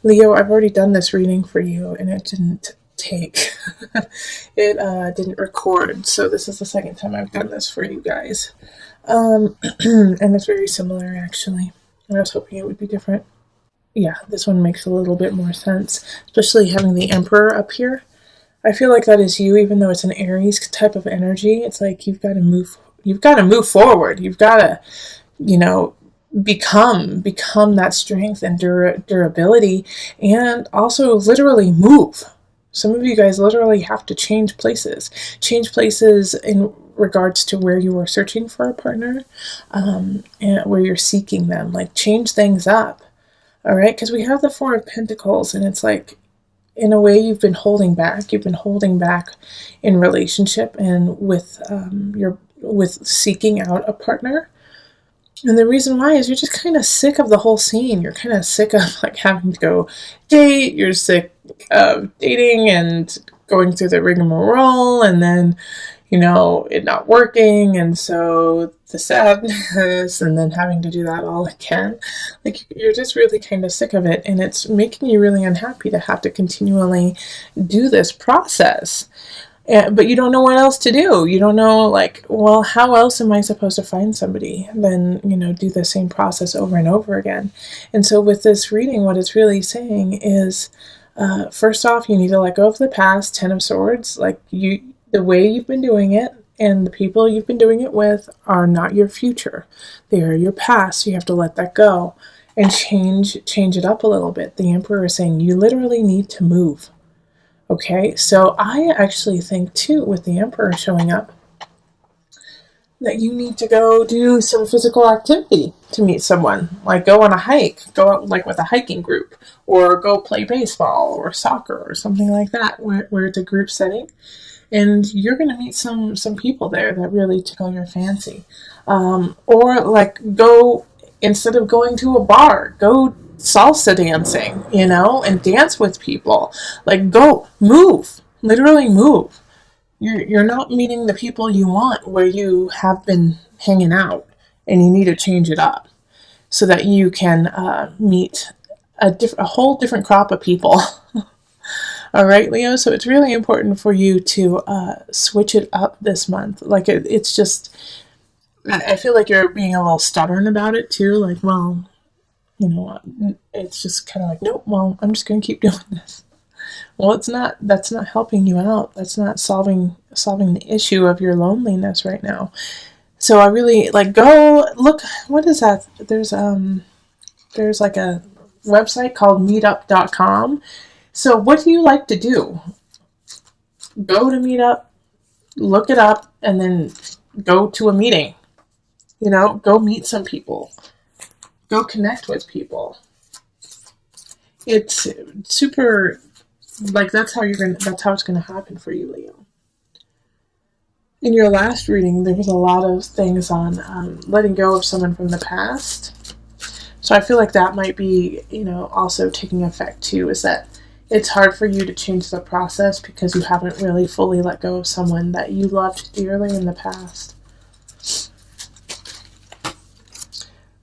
Leo, I've already done this reading for you and it didn't take. It didn't record, so this is the second time I've done this for you guys. And it's very similar actually. I was hoping it would be different. Yeah, this one makes a little bit more sense, especially having the Emperor up here. I feel like that is you, even though it's an Aries type of energy. It's like you've got to move forward. You've got to, you know, become that strength and durability, and also literally move. Some of you guys literally have to change places in regards to where you are searching for a partner, and where you're seeking them. Like, change things up. All right, because we have the Four of Pentacles, and it's like, in a way, you've been holding back. You've been holding back in relationship and with seeking out a partner. And the reason why is you're just kind of sick of the whole scene. You're kind of sick of like having to go date. You're sick of dating and going through the rigmarole, and then, you know, it not working, and so the sadness, and then having to do that all again. Like, you're just really kind of sick of it, and it's making you really unhappy to have to continually do this process. But you don't know what else to do. You don't know, like, well, how else am I supposed to find somebody than, you know, do the same process over and over again? And so with this reading, what it's really saying is, first off, you need to let go of the past. Ten of Swords. Like, the way you've been doing it and the people you've been doing it with are not your future. They are your past. You have to let that go and change it up a little bit. The Emperor is saying you literally need to move. Okay, so I actually think too, with the Emperor showing up, that you need to go do some physical activity to meet someone. Like, go on a hike, go out like with a hiking group, or go play baseball or soccer or something like that, where it's a group setting. And you're going to meet some people there that really tickle your fancy. Or like, go, instead of going to a bar, go salsa dancing, you know, and dance with people. Like, go, move, literally move. You're not meeting the people you want where you have been hanging out, and you need to change it up so that you can meet a whole different crop of people. All right, Leo, so it's really important for you to switch it up this month. Like, it's just, I feel like you're being a little stubborn about it too. Like, well, you know, it's just kind of like, nope, well, I'm just going to keep doing this. Well, that's not helping you out. That's not solving the issue of your loneliness right now. So I really, like, go look, what is that? There's like a website called meetup.com. So what do you like to do? Go to Meetup, look it up, and then go to a meeting. You know, go meet some people. Go connect with people. It's super, like, that's how it's gonna happen for you, Leo. In your last reading, there was a lot of things on letting go of someone from the past. So I feel like that might be, you know, also taking effect too, is that it's hard for you to change the process because you haven't really fully let go of someone that you loved dearly in the past.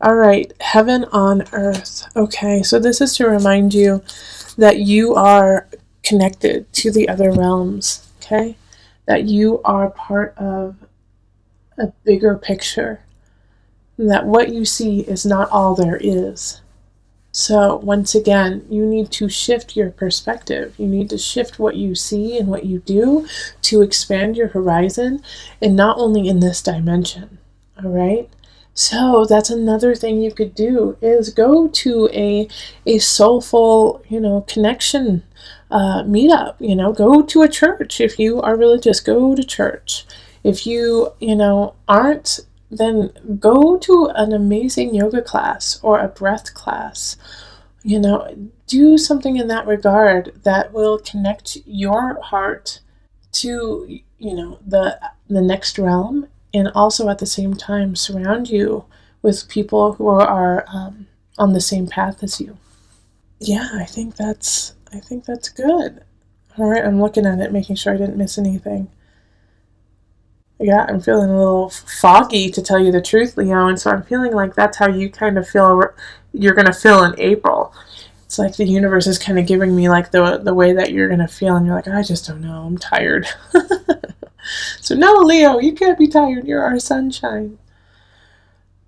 All right, heaven on earth. Okay, so this is to remind you that you are connected to the other realms, okay? That you are part of a bigger picture. That what you see is not all there is. So once again, you need to shift your perspective. You need to shift what you see and what you do to expand your horizon, and not only in this dimension. All right? So that's another thing you could do, is go to a soulful, you know, connection meetup. You know, go to a church. If you are religious, go to church. If you, you know, aren't, then go to an amazing yoga class or a breath class. You know, do something in that regard that will connect your heart to, you know, the next realm, and also at the same time surround you with people who are on the same path as you. Yeah, I think that's good. All right, I'm looking at it, making sure I didn't miss anything. Yeah, I'm feeling a little foggy, to tell you the truth, Leo, and so I'm feeling like that's how you kind of feel you're going to feel in April. It's like the universe is kind of giving me like the way that you're gonna feel, and you're like, I just don't know, I'm tired. So no, Leo, you can't be tired. You're our sunshine.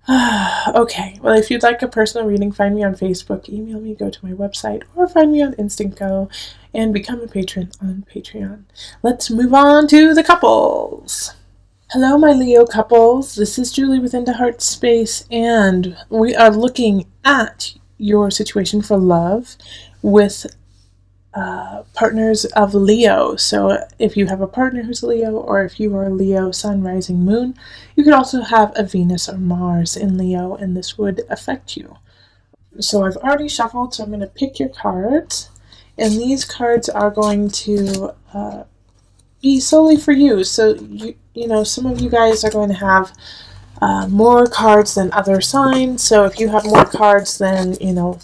Okay, well, if you'd like a personal reading, find me on Facebook, email me, go to my website, or find me on Instant Go and become a patron on Patreon. Let's move on to the couples. Hello, my Leo couples. This is Julie with Into Heart Space, and we are looking at your situation for love with partners of Leo. So if you have a partner who's Leo, or if you are a Leo sun, rising, moon, you could also have a Venus or Mars in Leo, and this would affect you. So I've already shuffled, so I'm going to pick your cards, and these cards are going to be solely for you. So you know, some of you guys are going to have more cards than other signs. So if you have more cards than, you know,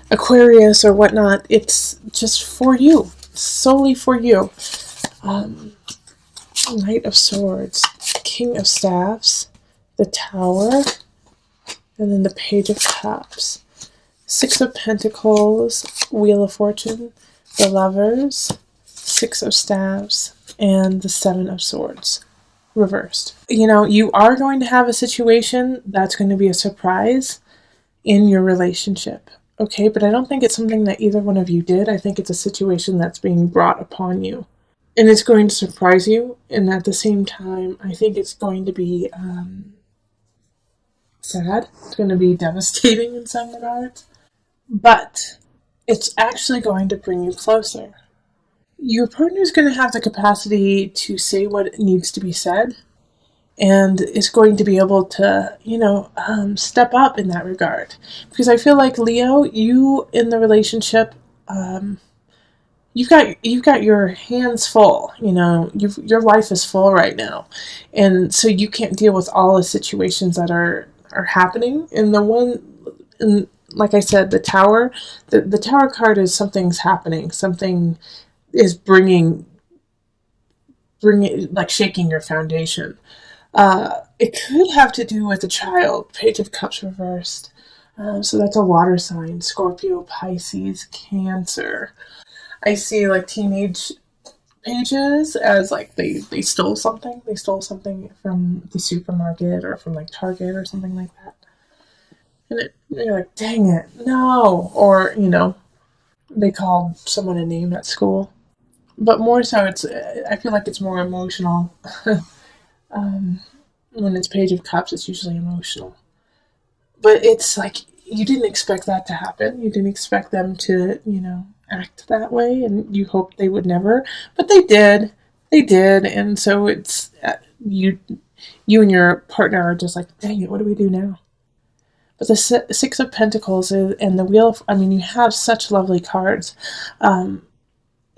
Aquarius or whatnot, it's just for you, solely for you. Knight of Swords, King of Staffs, the Tower, and then the Page of Cups, Six of Pentacles, Wheel of Fortune, the Lovers, Six of Staves, and the Seven of Swords, reversed. You know, you are going to have a situation that's going to be a surprise in your relationship. Okay, but I don't think it's something that either one of you did. I think it's a situation that's being brought upon you. And it's going to surprise you. And at the same time, I think it's going to be sad. It's going to be devastating in some regards. But it's actually going to bring you closer. Your partner is going to have the capacity to say what needs to be said, and is going to be able to, you know, step up in that regard. Because I feel like, Leo, you in the relationship, you've got your hands full. You know, your life is full right now, and so you can't deal with all the situations that are happening. And like I said, the Tower, the Tower card is something's happening, something is bringing like shaking your foundation. It could have to do with a child. Page of Cups reversed. So that's a water sign. Scorpio, Pisces, Cancer. I see like teenage pages as like they stole something. They stole something from the supermarket or from like Target or something like that. And you're like, dang it, no. Or, you know, they called someone a name at school. But more so, I feel like it's more emotional. When it's Page of Cups, it's usually emotional. But it's like, you didn't expect that to happen. You didn't expect them to, you know, act that way, and you hoped they would never. But they did. They did. And so it's, you and your partner are just like, dang it, what do we do now? But the Six of Pentacles and the Wheel of, I mean, you have such lovely cards.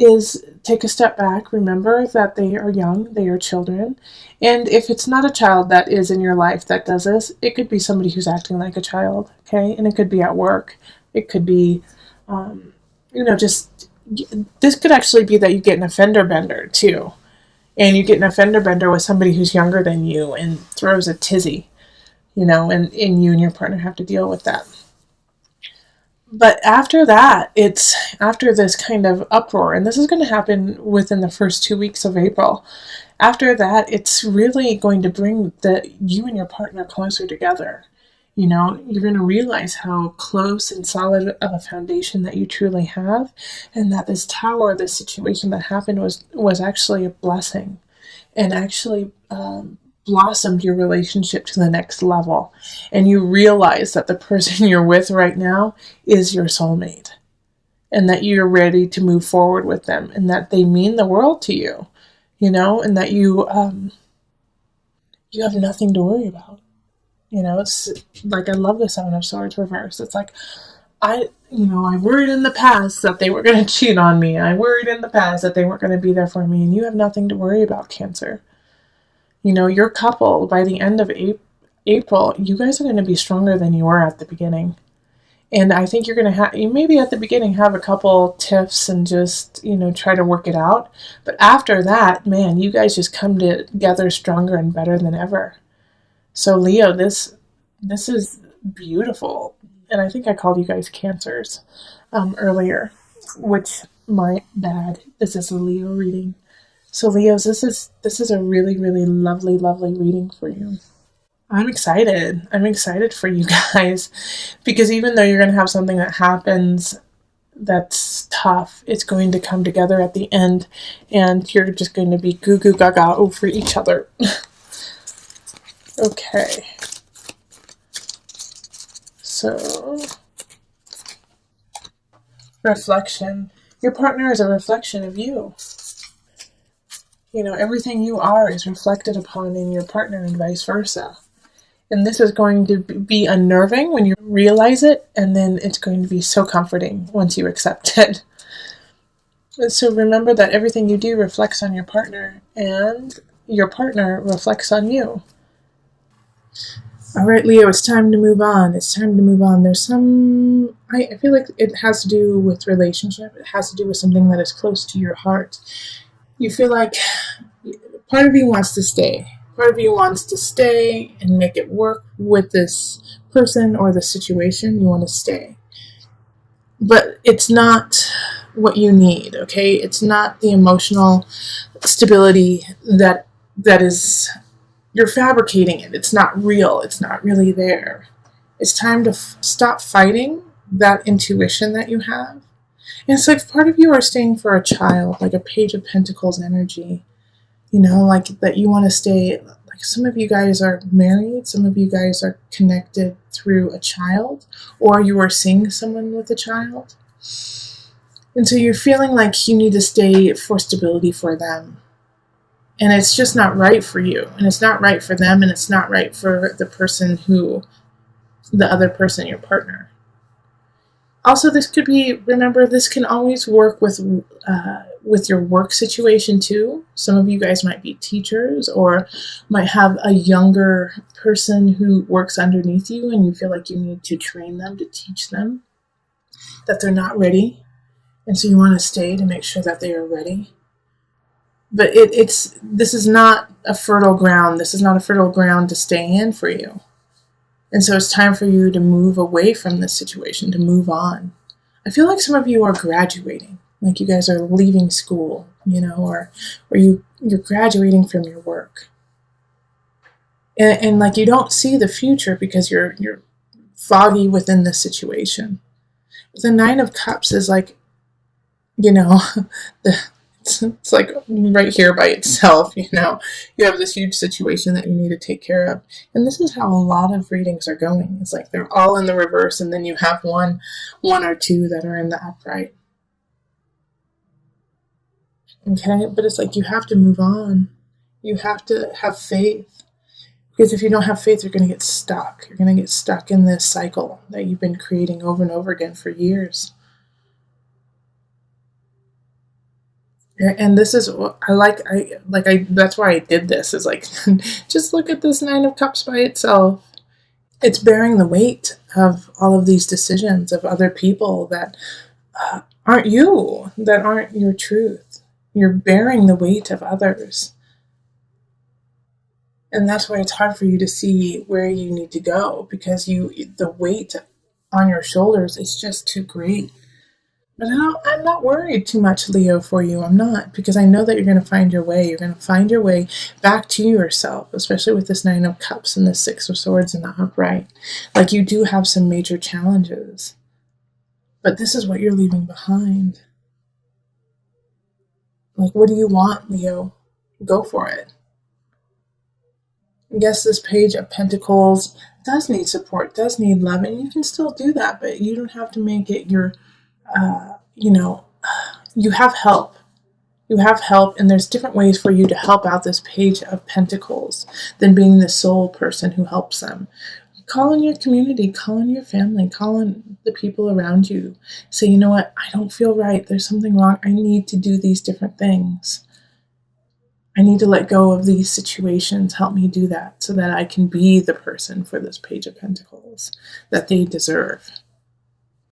Is take a step back, remember that they are young, they are children, and if it's not a child that is in your life that does this, it could be somebody who's acting like a child, okay? And it could be at work, it could be, you know, just, this could actually be that you get an fender bender too, and you get an fender bender with somebody who's younger than you and throws a tizzy, you know, and you and your partner have to deal with that. But after that, it's after this kind of uproar, and this is going to happen within the first 2 weeks of April. After that, it's really going to bring you and your partner closer together. You know, you're going to realize how close and solid of a foundation that you truly have, and that this Tower, this situation that happened was actually a blessing, and actually blossomed your relationship to the next level. And you realize that the person you're with right now is your soulmate, and that you're ready to move forward with them, and that they mean the world to you, you know, and that you have nothing to worry about. You know, it's like, I love the Seven of Swords reversed. It's like, I worried in the past that they were going to cheat on me. I worried in the past that they weren't going to be there for me, and you have nothing to worry about, Cancer. You know, your couple, by the end of April, you guys are going to be stronger than you were at the beginning. And I think you're going to you maybe at the beginning have a couple tiffs and just, you know, try to work it out. But after that, man, you guys just come together stronger and better than ever. So Leo, this is beautiful. And I think I called you guys Cancers. earlier, which my bad. This is a Leo reading. So Leos, this is a really, really lovely, lovely reading for you. I'm excited. I'm excited for you guys because even though you're going to have something that happens that's tough, it's going to come together at the end and you're just going to be goo goo gaga over each other. Okay. So, reflection. Your partner is a reflection of you. You know, everything you are is reflected upon in your partner and vice versa. And this is going to be unnerving when you realize it, and then it's going to be so comforting once you accept it. So remember that everything you do reflects on your partner, and your partner reflects on you. All right, Leo, it's time to move on. It's time to move on. There's some, I feel like it has to do with relationship. It has to do with something that is close to your heart. You feel like part of you wants to stay. Part of you wants to stay and make it work with this person or the situation. You want to stay. But it's not what you need, okay? It's not the emotional stability that is, you're fabricating it. It's not real. It's not really there. It's time to stop fighting that intuition that you have. And it's like part of you are staying for a child, like a Page of Pentacles energy. You know, like that you want to stay, like some of you guys are married, some of you guys are connected through a child, or you are seeing someone with a child. And so you're feeling like you need to stay for stability for them. And it's just not right for you. And it's not right for them, and it's not right for the person the other person, your partner. Also, this could be, remember, this can always work with your work situation too. Some of you guys might be teachers or might have a younger person who works underneath you and you feel like you need to train them, to teach them that they're not ready. And so you want to stay to make sure that they are ready. But this is not a fertile ground. This is not a fertile ground to stay in for you. And so it's time for you to move away from this situation, to move on. I feel like some of you are graduating, like you guys are leaving school, you know, or you're graduating from your work. And like you don't see the future because you're foggy within this situation. The Nine of Cups is like, you know, it's like right here by itself, you know. You have this huge situation that you need to take care of. And this is how a lot of readings are going. It's like they're all in the reverse, and then you have one or two that are in the upright. Okay? But it's like you have to move on. You have to have faith. Because if you don't have faith, you're going to get stuck. You're going to get stuck in this cycle that you've been creating over and over again for years. And this is what that's why I did this, is like, just look at this Nine of Cups by itself. It's bearing the weight of all of these decisions of other people that aren't you, that aren't your truth. You're bearing the weight of others. And that's why it's hard for you to see where you need to go, because the weight on your shoulders is just too great. But I'm not worried too much, Leo, for you. I'm not, because I know that you're going to find your way. You're going to find your way back to yourself, especially with this Nine of Cups and the Six of Swords in the upright. Like, you do have some major challenges, but this is what you're leaving behind. Like, what do you want, Leo? Go for it. Yes, this Page of Pentacles does need support, does need love, and you can still do that, but you don't have to make it your... you have help. You have help, and there's different ways for you to help out this Page of Pentacles than being the sole person who helps them. Call in your community, call in your family, call in the people around you. Say, you know what, I don't feel right. There's something wrong. I need to do these different things. I need to let go of these situations. Help me do that so that I can be the person for this Page of Pentacles that they deserve.